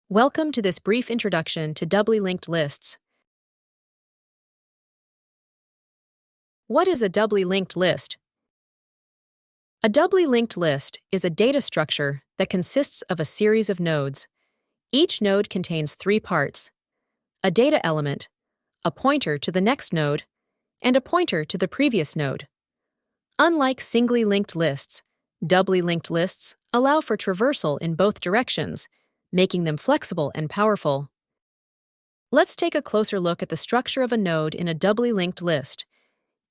Welcome to this brief introduction to doubly linked lists. What is a doubly linked list? A doubly linked list is a data structure that consists of a series of nodes. Each node contains three parts: a data element, a pointer to the next node, and a pointer to the previous node. Unlike singly linked lists, doubly linked lists allow for traversal in both directions, making them flexible and powerful. Let's take a closer look at the structure of a node in a doubly linked list.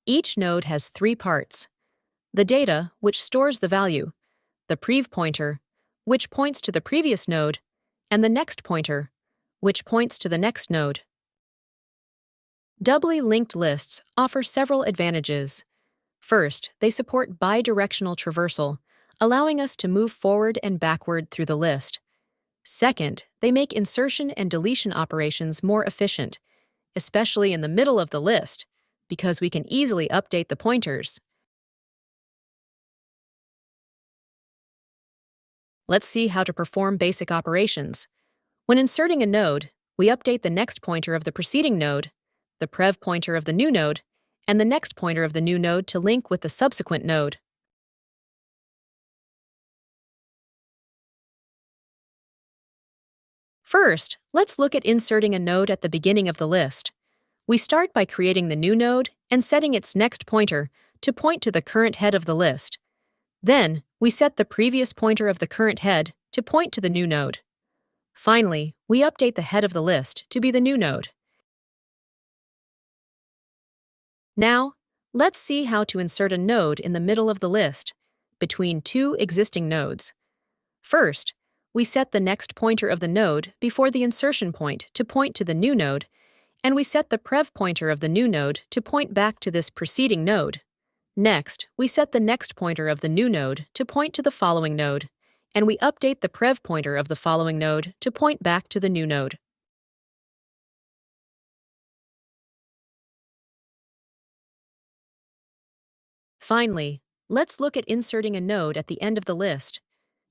Each node has three parts: the data, which stores the value, the prev pointer, which points to the previous node, and the next pointer, which points to the next node. Doubly linked lists offer several advantages. First, they support bidirectional traversal, allowing us to move forward and backward through the list. Second, they make insertion and deletion operations more efficient, especially in the middle of the list, because we can easily update the pointers. Let's see how to perform basic operations. When inserting a node, we update the next pointer of the preceding node, the prev pointer of the new node, and the next pointer of the new node to link with the subsequent node. First, let's look at inserting a node at the beginning of the list. We start by creating the new node and setting its next pointer to point to the current head of the list. Then, we set the previous pointer of the current head to point to the new node. Finally, we update the head of the list to be the new node. Now, let's see how to insert a node in the middle of the list, between two existing nodes. First, we set the next pointer of the node before the insertion point to point to the new node, and we set the prev pointer of the new node to point back to this preceding node. Next, we set the next pointer of the new node to point to the following node, and we update the prev pointer of the following node to point back to the new node. Finally, let's look at inserting a node at the end of the list.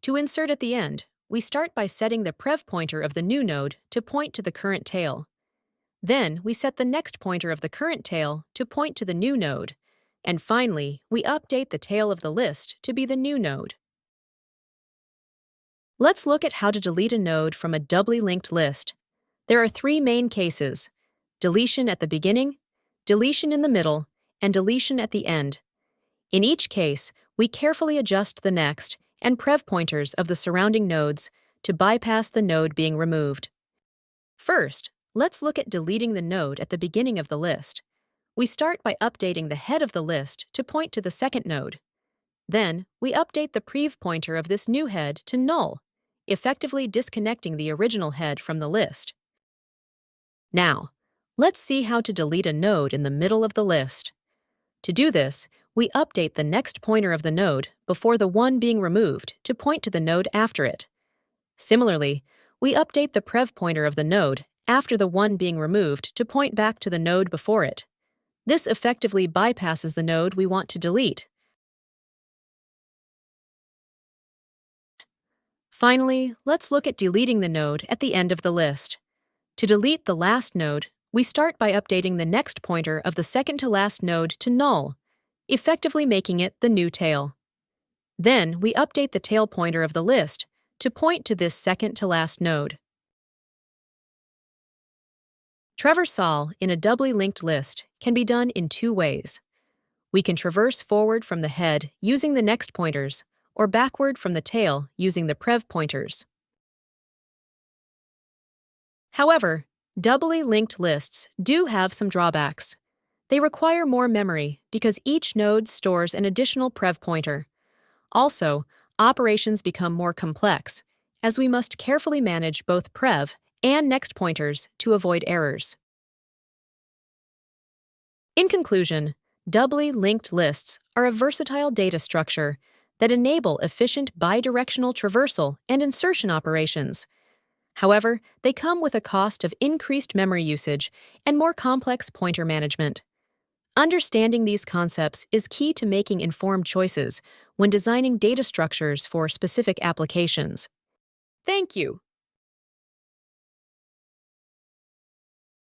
To insert at the end, we start by setting the prev pointer of the new node to point to the current tail. Then, we set the next pointer of the current tail to point to the new node. And finally, we update the tail of the list to be the new node. Let's look at how to delete a node from a doubly linked list. There are three main cases: deletion at the beginning, deletion in the middle, and deletion at the end. In each case, we carefully adjust the next and prev pointers of the surrounding nodes to bypass the node being removed. First, let's look at deleting the node at the beginning of the list. We start by updating the head of the list to point to the second node. Then, we update the prev pointer of this new head to null, effectively disconnecting the original head from the list. Now, let's see how to delete a node in the middle of the list. To do this, we update the next pointer of the node before the one being removed to point to the node after it. Similarly, we update the prev pointer of the node after the one being removed to point back to the node before it. This effectively bypasses the node we want to delete. Finally, let's look at deleting the node at the end of the list. To delete the last node, we start by updating the next pointer of the second to last node to null, effectively making it the new tail. Then, we update the tail pointer of the list to point to this second to last node. Traversal in a doubly linked list can be done in two ways. We can traverse forward from the head using the next pointers, or backward from the tail using the prev pointers. However, doubly linked lists do have some drawbacks. They require more memory because each node stores an additional prev pointer. Also, operations become more complex, as we must carefully manage both prev and next pointers to avoid errors. In conclusion, doubly linked lists are a versatile data structure that enable efficient bidirectional traversal and insertion operations. However, they come with a cost of increased memory usage and more complex pointer management. Understanding these concepts is key to making informed choices when designing data structures for specific applications. Thank you.